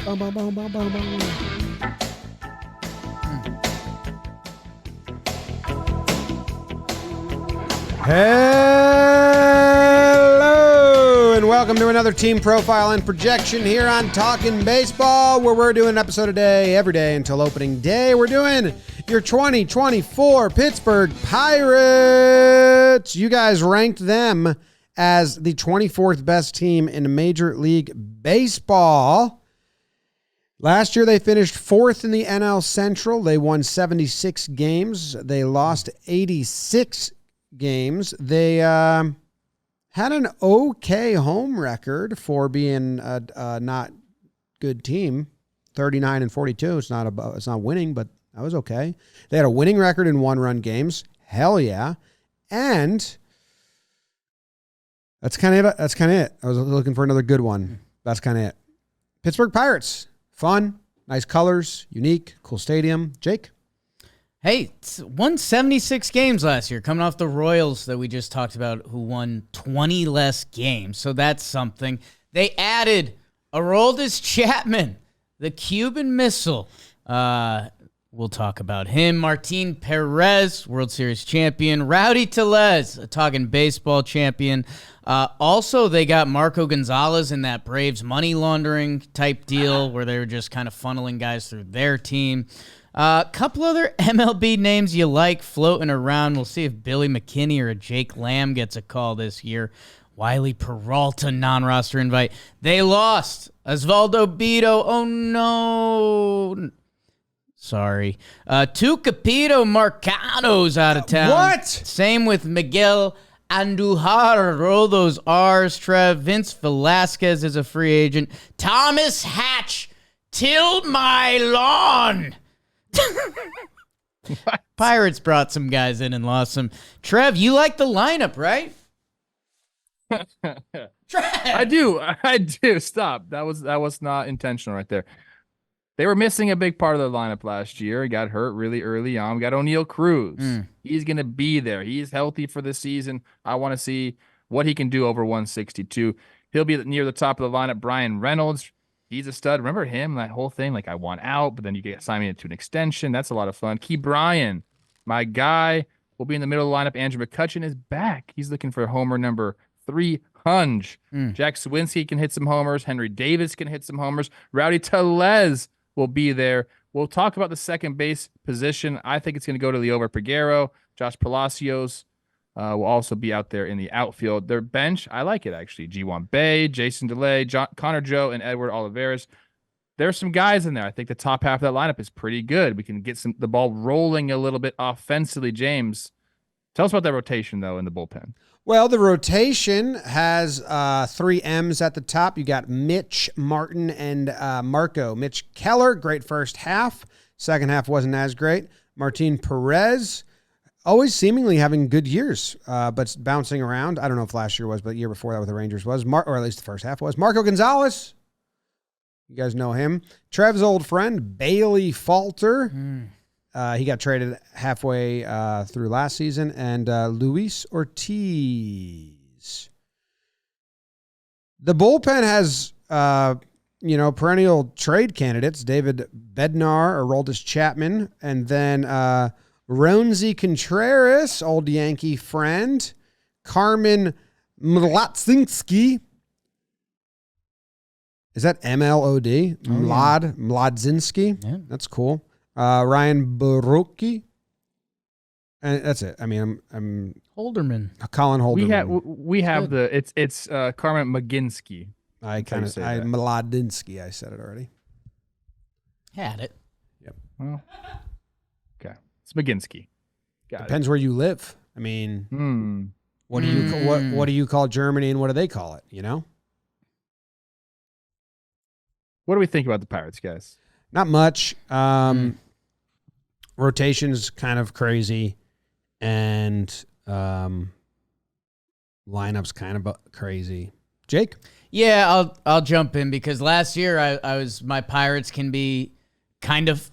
Hello, and welcome to another team profile and projection here on Talkin Baseball, where we're doing an episode a day, every day until opening day. We're doing your 2024 Pittsburgh Pirates. You guys ranked them as the 24th best team in Major League Baseball. Last year, they finished fourth in the NL Central. They won 76 games. They lost 86 games. They had an okay home record for being a not good team. 39-42. It's not winning, but that was okay. They had a winning record in one-run games. Hell yeah. And that's kind of it. I was looking for another good one. That's kind of it. Pittsburgh Pirates. Fun, nice colors, unique, cool stadium. Jake? Hey, won 76 games last year, coming off the Royals that we just talked about, who won 20 less games. So that's something. They added Aroldis Chapman, the Cuban Missile. We'll talk about him. Martin Perez, World Series champion. Rowdy Tellez, a Talkin Baseball champion. Also, they got Marco Gonzalez in that Braves money laundering type deal where they were just kind of funneling guys through their team. A couple other MLB names you like floating around. We'll see if Billy McKinney or Jake Lamb gets a call this year. Wiley Peralta, non-roster invite. They lost. Osvaldo Bido. Oh, no. Sorry. Two Capito Marcanos out of town. What? Same with Miguel Andujar. Roll those R's, Trev. Vince Velasquez is a free agent. Thomas Hatch. Till my lawn. Pirates brought some guys in and lost some. Trev, you like the lineup, right? I do. Stop. That was not intentional right there. They were missing a big part of their lineup last year. He got hurt really early on. We got O'Neal Cruz. He's going to be there. He's healthy for the season. I want to see what he can do over 162. He'll be near the top of the lineup. Brian Reynolds. He's a stud. Remember him? That whole thing, like I want out, but then you get signed into an extension. That's a lot of fun. Key Bryan, my guy, will be in the middle of the lineup. Andrew McCutchen is back. He's looking for homer number 300. Jack Swinski can hit some homers. Henry Davis can hit some homers. Rowdy Tellez will be there. We'll talk about the second base position. I think it's going to go to Liover Peguero. Josh Palacios will also be out there in the outfield. Their bench, I like it actually. G1 Bay, Jason DeLay, Connor Joe, and Edward Olivares. There's some guys in there. I think the top half of that lineup is pretty good. We can get the ball rolling a little bit offensively. James, tell us about that rotation, though, in the bullpen. Well, the rotation has three M's at the top. You got Mitch, Martin, and Marco. Mitch Keller, great first half. Second half wasn't as great. Martin Perez, always seemingly having good years, but bouncing around. I don't know if last year was, but the year before that with the Rangers was, or at least the first half was. Marco Gonzalez, you guys know him. Trev's old friend, Bailey Falter. He got traded halfway through last season. And Luis Ortiz. The bullpen has, perennial trade candidates. David Bednar, Aroldis Chapman, and then Ronzi Contreras, old Yankee friend. Carmen Mlodzinski. Is that M-L-O-D? Mlodzinski? Yeah. That's cool. Ryan Borucki. And that's it. I mean, I'm Holderman. Colin Holderman. We have it's Carmen McGinsky. Mlodzinski. I said it already. Had it. Yep. Well, okay. It's McGinsky. Depends where you live. I mean, what do you call Germany and what do they call it? You know? What do we think about the Pirates, guys? Not much. Rotation's kind of crazy, and lineup's kind of crazy. Jake? Yeah, I'll jump in because last year I was my Pirates can be kind of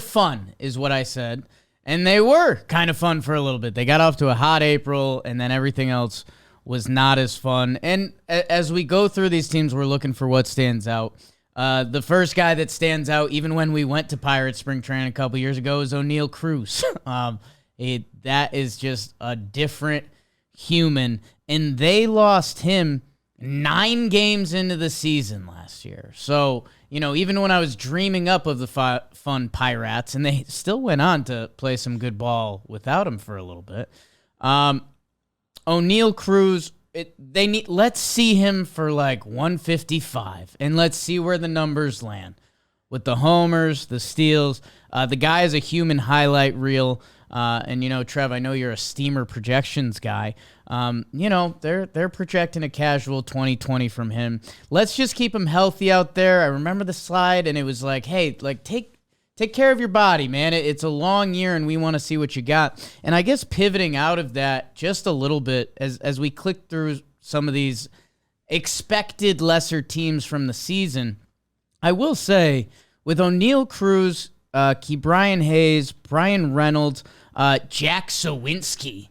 fun is what I said. And they were kind of fun for a little bit. They got off to a hot April, and then everything else was not as fun. And as we go through these teams, we're looking for what stands out. The first guy that stands out, even when we went to Pirates spring training a couple years ago, is O'Neal Cruz. That is just a different human, and they lost him 9 games into the season last year. So, even when I was dreaming up of the fun Pirates, and they still went on to play some good ball without him for a little bit. O'Neal Cruz, let's see him for like 155, and let's see where the numbers land with the homers, the steals. The guy is a human highlight reel. And Trev, I know you're a Steamer projections guy. They're projecting a casual 2020 from him. Let's just keep him healthy out there. I remember the slide, and it was like, hey, like take care of your body, man. It's a long year, and we want to see what you got. And I guess pivoting out of that just a little bit as we click through some of these expected lesser teams from the season, I will say with O'Neal Cruz, Ke'Bryan Hayes, Brian Reynolds, Jack Sawinski,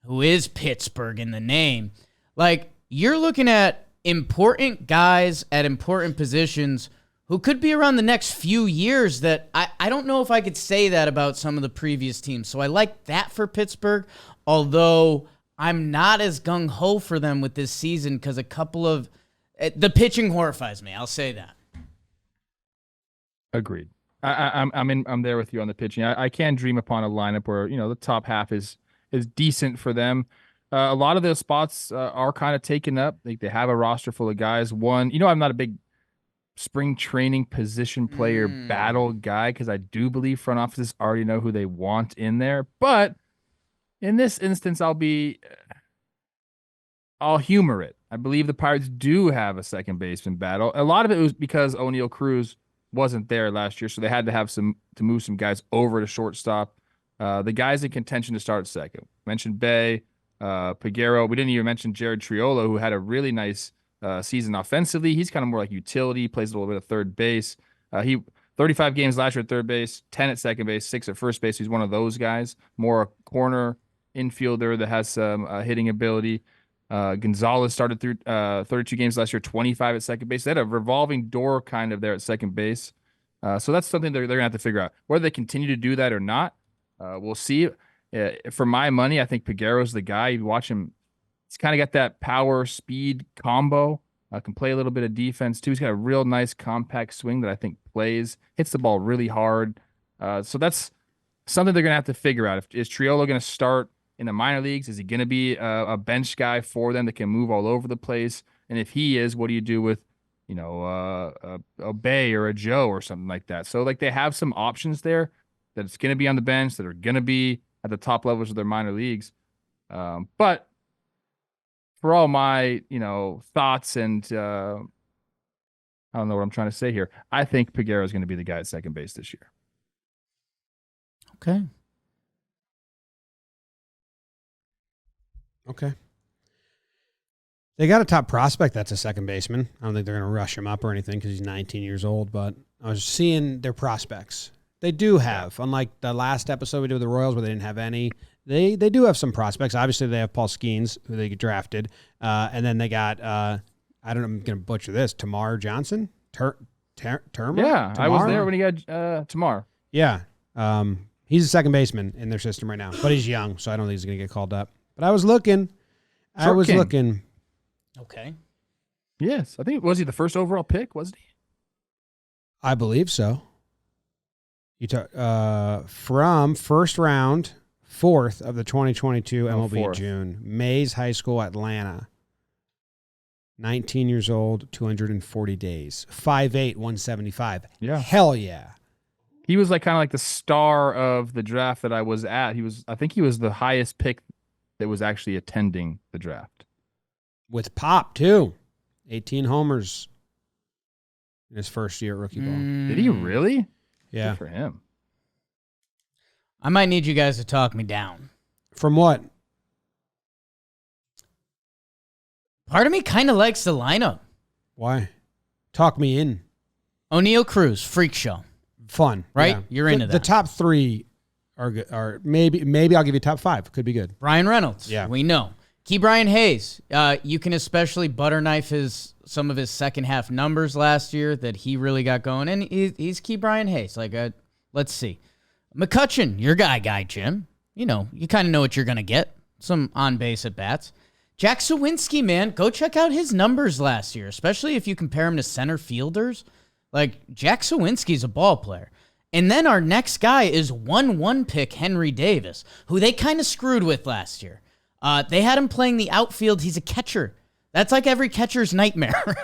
who is Pittsburgh in the name. Like, you're looking at important guys at important positions who could be around the next few years that I don't know if I could say that about some of the previous teams. So I like that for Pittsburgh, although I'm not as gung-ho for them with this season because a couple of the pitching horrifies me. I'll say that. Agreed. I'm there with you on the pitching. I can dream upon a lineup where the top half is decent for them. A lot of those spots are kind of taken up. Like they have a roster full of guys. I'm not a big spring training position player battle guy because I do believe front offices already know who they want in there. But in this instance, I'll humor it. I believe the Pirates do have a second baseman battle. A lot of it was because O'Neal Cruz wasn't there last year, so they had to have to move some guys over to shortstop. The guys in contention to start second. Mentioned Bay, Peguero. We didn't even mention Jared Triolo, who had a really nice season offensively. He's kind of more like utility, plays a little bit of third base. He 35 games last year at third base, 10 at second base, 6 at first base. He's one of those guys, more a corner infielder that has some hitting ability. Gonzalez started through 32 games last year, 25 at second base. They had a revolving door kind of there at second base. So that's something they're going to have to figure out. Whether they continue to do that or not, we'll see. For my money, I think Peguero's the guy. You watch him. He's kind of got that power speed combo. Can play a little bit of defense too. He's got a real nice compact swing that I think plays, hits the ball really hard. So that's something they're going to have to figure out. Is Triolo going to start in the minor leagues? Is he going to be a bench guy for them that can move all over the place? And if he is, what do you do with, a Bay or a Joe or something like that? So like they have some options there that it's going to be on the bench, that are going to be at the top levels of their minor leagues. But for all my, thoughts and I don't know what I'm trying to say here, I think Peguero is going to be the guy at second base this year. Okay. They got a top prospect that's a second baseman. I don't think they're going to rush him up or anything because he's 19 years old, but I was seeing their prospects. They do have, unlike the last episode we did with the Royals where they didn't have any, they do have some prospects. Obviously, they have Paul Skeens, who they drafted, and then they got, I'm going to butcher this, Tamar Johnson? Termer? Yeah, I was there when he got Tamar. Yeah. He's a second baseman in their system right now, but he's young, so I don't think he's going to get called up. But I was looking. Okay. Yes. I think, was he the first overall pick, wasn't he? I believe so. You took from first round, 4th of the 2022 MLB June. Mays High School, Atlanta. 19 years old, 240 days. 5'8", 175. Yeah. Hell yeah. He was like kind of like the star of the draft that I was at. I think he was the highest pick that was actually attending the draft. With pop, too. 18 homers in his first year at rookie ball. Did he really? Yeah. Good for him. I might need you guys to talk me down. From what? Part of me kind of likes the lineup. Why? Talk me in. O'Neal Cruz, freak show. Fun. Right? Yeah. You're into that. The top 3 are good. Maybe I'll give you top 5. Could be good. Brian Reynolds. Yeah. We know. Key Brian Hayes. You can especially butter knife some of his second half numbers last year that he really got going, and he's Key Brian Hayes. Let's see, McCutcheon, your guy, Jim. You kind of know what you're gonna get. Some on base at bats. Jack Sawinski, man, go check out his numbers last year, especially if you compare him to center fielders. Jack Sawinski's a ball player. And then our next guy is 1-1 pick Henry Davis, who they kind of screwed with last year. They had him playing the outfield. He's a catcher. That's like every catcher's nightmare.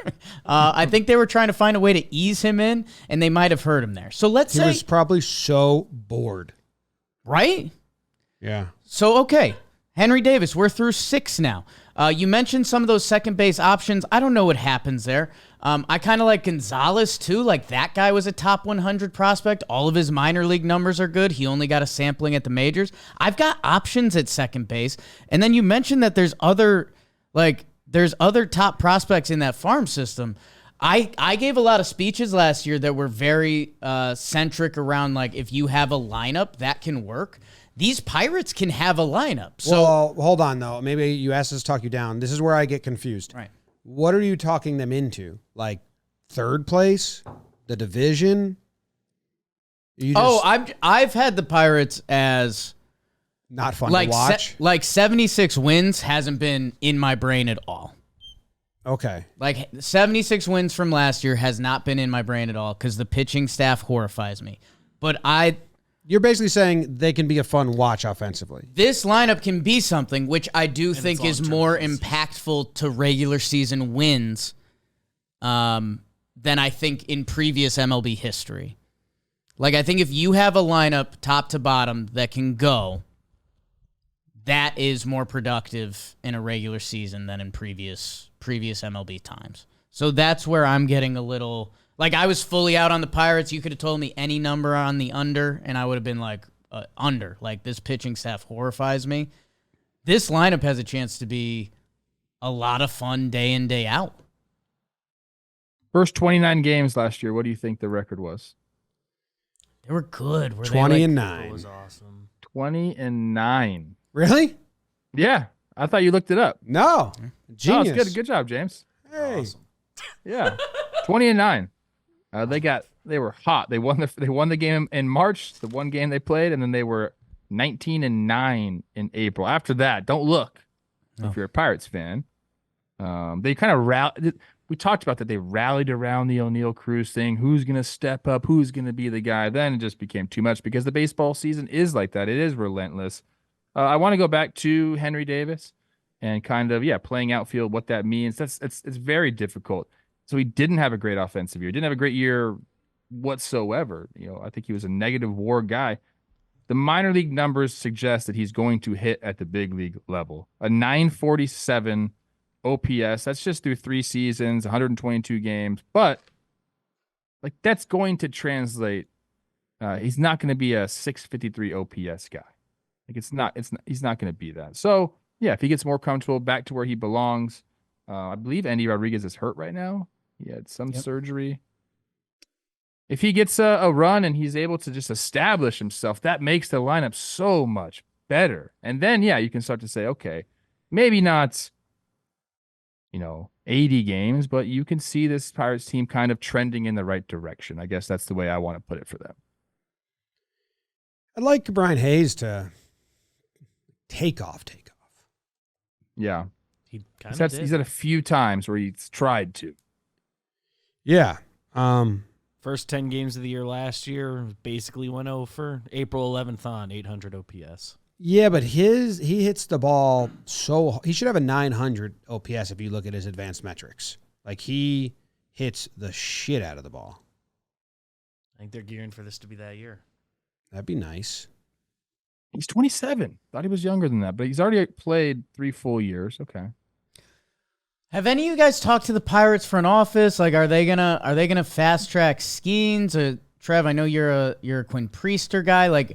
I think they were trying to find a way to ease him in, and they might have hurt him there. So let's say... He was probably so bored. Right? Yeah. So, okay. Henry Davis, we're through 6 now. You mentioned some of those second base options. I don't know what happens there. I kind of like Gonzalez, too. That guy was a top 100 prospect. All of his minor league numbers are good. He only got a sampling at the majors. I've got options at second base. And then you mentioned that there's other top prospects in that farm system. I gave a lot of speeches last year that were very centric around, if you have a lineup, that can work. These Pirates can have a lineup. So, well, hold on, though. Maybe you asked us to talk you down. This is where I get confused. Right. What are you talking them into? Third place? The division? I've had the Pirates as not fun to watch. 76 wins hasn't been in my brain at all. Okay. 76 wins from last year has not been in my brain at all because the pitching staff horrifies me. But you're basically saying they can be a fun watch offensively. This lineup can be something, which I do think is more impactful to regular season wins than I think in previous MLB history. I think if you have a lineup top to bottom that can go, that is more productive in a regular season than in previous MLB times. So that's where I'm getting a little... I was fully out on the Pirates. You could have told me any number on the under, and I would have been under. This pitching staff horrifies me. This lineup has a chance to be a lot of fun day in, day out. First 29 games last year, what do you think the record was? They were good. 20-9. It was awesome. 20-9. Really? Yeah. I thought you looked it up. No. Genius. No, it's good. Good job, James. Hey. Awesome. Yeah. 20-9. They were hot. They won the game in March, the one game they played, and then they were 19-9 in April. After that, don't look. If you're a Pirates fan, they kind of rallied. We talked about that. They rallied around the O'Neill Cruz thing. Who's going to step up? Who's going to be the guy? Then it just became too much because the baseball season is like that. It is relentless. I want to go back to Henry Davis and kind of playing outfield, what that means. It's very difficult. So he didn't have a great offensive year. Didn't have a great year whatsoever. I think he was a negative WAR guy. The minor league numbers suggest that he's going to hit at the big league level. A 947 OPS. That's just through 3 seasons, 122 games. But that's going to translate. He's not going to be a 653 OPS guy. He's not going to be that. So if he gets more comfortable back to where he belongs, I believe Andy Rodriguez is hurt right now. He had some surgery. If he gets a run and he's able to just establish himself, that makes the lineup so much better. And then, you can start to say, okay, maybe not, 80 games, but you can see this Pirates team kind of trending in the right direction. I guess that's the way I want to put it for them. I'd like Brian Hayes to take off. Yeah. He kind of did. He's had a few times where he's tried to. Yeah. First 10 games of the year last year basically went over. April 11th on 800 OPS. Yeah, but he hits the ball he should have a 900 OPS if you look at his advanced metrics. He hits the shit out of the ball. I think they're gearing for this to be that year. That'd be nice. He's 27. Thought he was younger than that, but he's already played 3 full years. Okay. Have any of you guys talked to the Pirates front office? Are they gonna fast track Skeens? Or Trev, I know you're a Quinn Priester guy.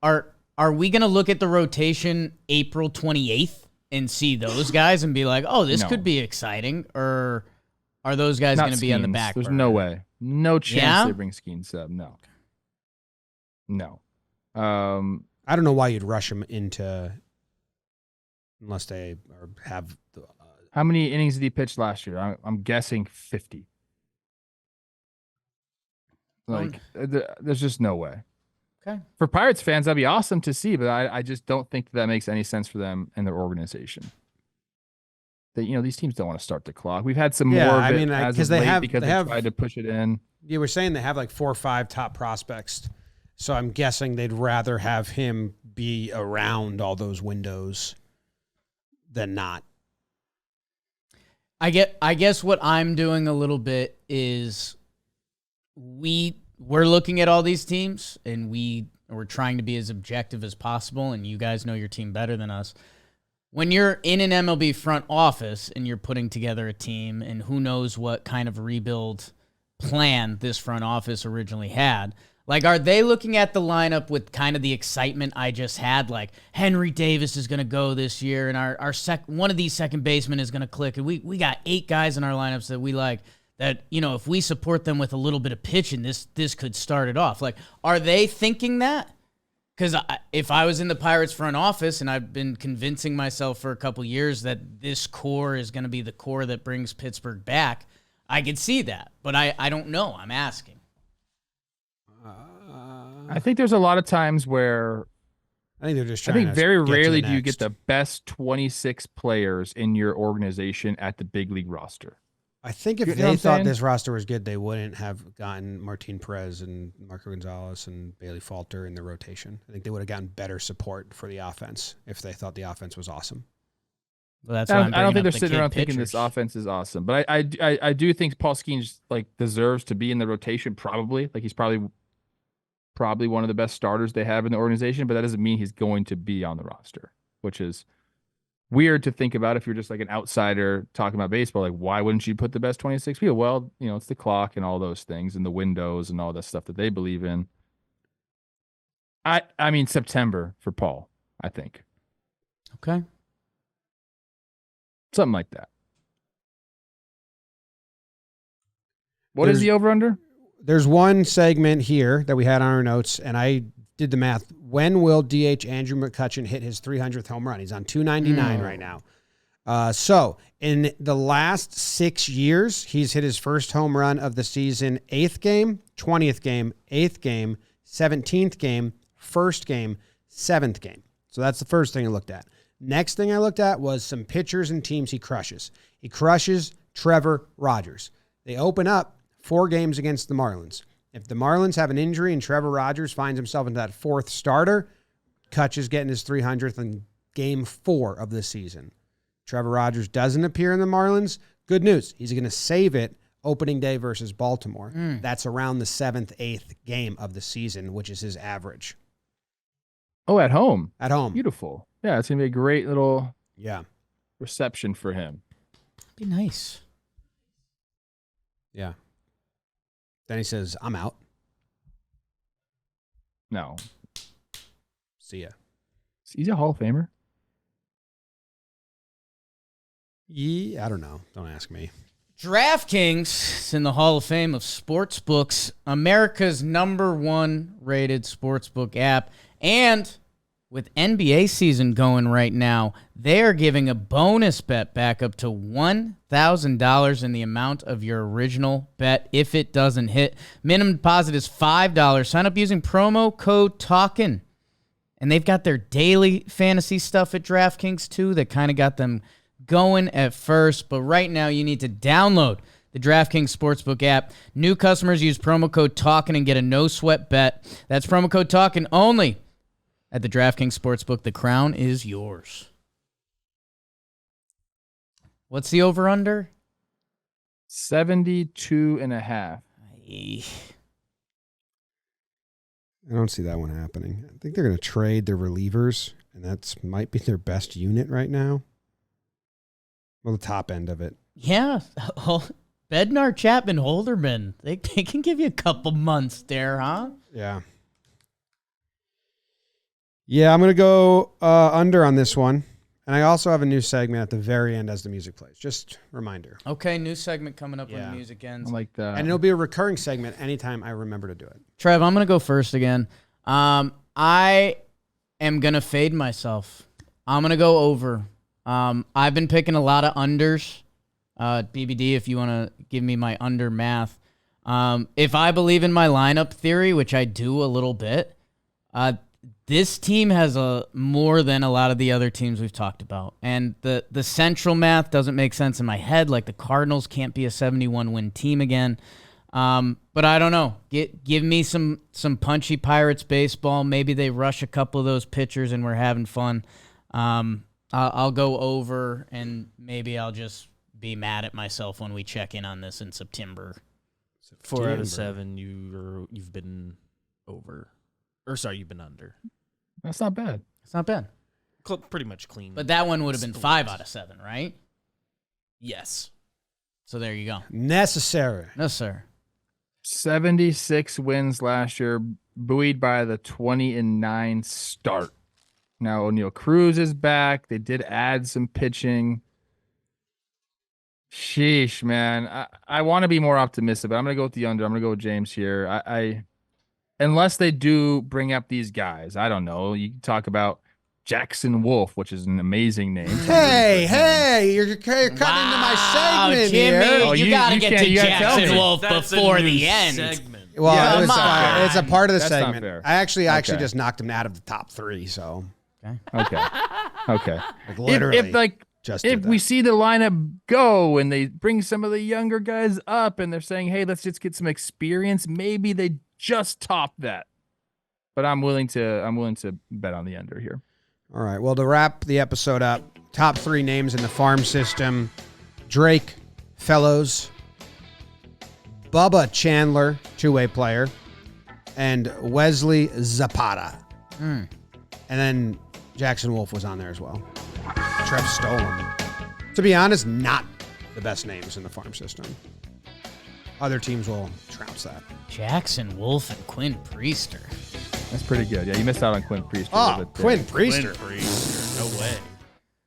Are we gonna look at the rotation April 28th and see those guys and be like, oh, this could be exciting? Or are those guys gonna be on the back There's burner? no way. No chance they bring Skeens up. No. I don't know why you'd rush him into unless they have. How many innings did he pitch last year? I'm guessing 50. Like, there's just no way. Okay. For Pirates fans, that'd be awesome to see, but I just don't think that makes any sense for them and their organization. That these teams don't want to start the clock. We've had some more of it because they tried to push it in. You were saying they have like 4 or 5 top prospects, so I'm guessing they'd rather have him be around all those windows than not. I guess what I'm doing a little bit is we're looking at all these teams and we're trying to be as objective as possible, and you guys know your team better than us. When you're in an MLB front office and you're putting together a team, and who knows what kind of rebuild plan this front office originally had, like, are they looking at the lineup with kind of the excitement I just had, like Henry Davis is going to go this year, and our one of these second basemen is going to click, and we got 8 guys in our lineups that we like, that, if we support them with a little bit of pitching, this could start it off. Like, are they thinking that? Because if I was in the Pirates front office, and I've been convincing myself for a couple years that this core is going to be the core that brings Pittsburgh back, I could see that. But I don't know. I'm asking. I think there's a lot of times where I think they're just trying. I think very rarely do you get the best 26 players in your organization at the big league roster. I think if they thought this roster was good, they wouldn't have gotten Martin Perez and Marco Gonzalez and Bailey Falter in the rotation. I think they would have gotten better support for the offense if they thought the offense was awesome. Well, that's why I don't think they're sitting around thinking this offense is awesome. But I do think Paul Skeens deserves to be in the rotation. Probably, he's probably one of the best starters they have in the organization. But that doesn't mean he's going to be on the roster, which is weird to think about if you're just like an outsider talking about baseball. Like, why wouldn't you put the best 26 people? Well, it's the clock and all those things and the windows and all that stuff that they believe in. I mean, September for Paul, I think. Okay. Something like that. What is the over-under? There's one segment here that we had on our notes, and I did the math. When will DH Andrew McCutchen hit his 300th home run? He's on 299 right now. So in the last 6 years, he's hit his first home run of the season: 8th game, 20th game, 8th game, 17th game, 1st game, 7th game. So that's the first thing I looked at. Next thing I looked at was some pitchers and teams he crushes. He crushes Trevor Rogers. They open up 4 games against the Marlins. If the Marlins have an injury and Trevor Rogers finds himself into that 4th starter, Kutch is getting his 300th in game 4 of the season. Trevor Rogers doesn't appear in the Marlins. Good news. He's going to save it opening day versus Baltimore. That's around the 7th, 8th game of the season, which is his average. Oh, at home. At home. Beautiful. Yeah, it's going to be a great little reception for him. Be nice. Yeah. Then he says, I'm out. No. See ya. He's a Hall of Famer. Yeah, I don't know. Don't ask me. DraftKings is in the Hall of Fame of sportsbooks, America's #1 rated sportsbook app. And with NBA season going right now, they are giving a bonus bet back up to $1,000 in the amount of your original bet if it doesn't hit. Minimum deposit is $5. Sign up using promo code Talkin. And they've got their daily fantasy stuff at DraftKings too that kind of got them going at first. But right now you need to download the DraftKings Sportsbook app. New customers use promo code Talkin and get a no-sweat bet. That's promo code Talkin only at the DraftKings Sportsbook. The crown is yours. What's the over-under? 72.5. I don't see that one happening. I think they're going to trade their relievers, and that might be their best unit right now. Well, the top end of it. Yeah. Bednar, Chapman, Holderman. They can give you a couple months there, huh? Yeah. Yeah, I'm going to go under on this one. And I also have a new segment at the very end as the music plays. Just reminder. Okay, new segment coming up when the music ends. I like that. And it'll be a recurring segment anytime I remember to do it. Trev, I'm going to go first again. I am going to fade myself. I'm going to go over I've been picking a lot of unders. BBD, if you want to give me my under math. If I believe in my lineup theory, which I do a little bit, this team has more than a lot of the other teams we've talked about. And the central math doesn't make sense in my head. Like the Cardinals can't be a 71-win team again. But I don't know. Give me some punchy Pirates baseball. Maybe they rush a couple of those pitchers and we're having fun. I'll go over, and maybe I'll just be mad at myself when we check in on this in September. 4 out of 7, you've been over. Or sorry, you've been under. That's not bad. It's not bad. Pretty much clean. But that one would have been 5 out of 7, right? Yes. So there you go. Necessary. No, sir. 76 wins last year, buoyed by the 20-9 start. Now O'Neal Cruz is back. They did add some pitching. Sheesh, man. I want to be more optimistic, but I'm going to go with the under. I'm going to go with James here. I unless they do bring up these guys. I don't know. You can talk about Jackson Wolf, which is an amazing name. Hey, you're cutting into my segment Jimmy, here. Oh, you got to get to you gotta tell Jackson me. Wolf That's a before new the end. segment. Well, Yeah, it's a part of the That's not segment. fair. I actually Okay. just knocked him out of the top 3. So Okay. like literally, If we see the lineup go and they bring some of the younger guys up and they're saying, hey, let's just get some experience, maybe they just top that. But I'm willing to bet on the under here. All right. Well, to wrap the episode up, top 3 names in the farm system: Drake Fellows, Bubba Chandler, 2-way player, and Wesley Zapata. And then Jackson Wolf was on there as well. Trev stole him. To be honest, not the best names in the farm system. Other teams will trounce that. Jackson Wolf and Quinn Priester. That's pretty good. Yeah, you missed out on Quinn Priest. Oh, Quinn Priester. No way.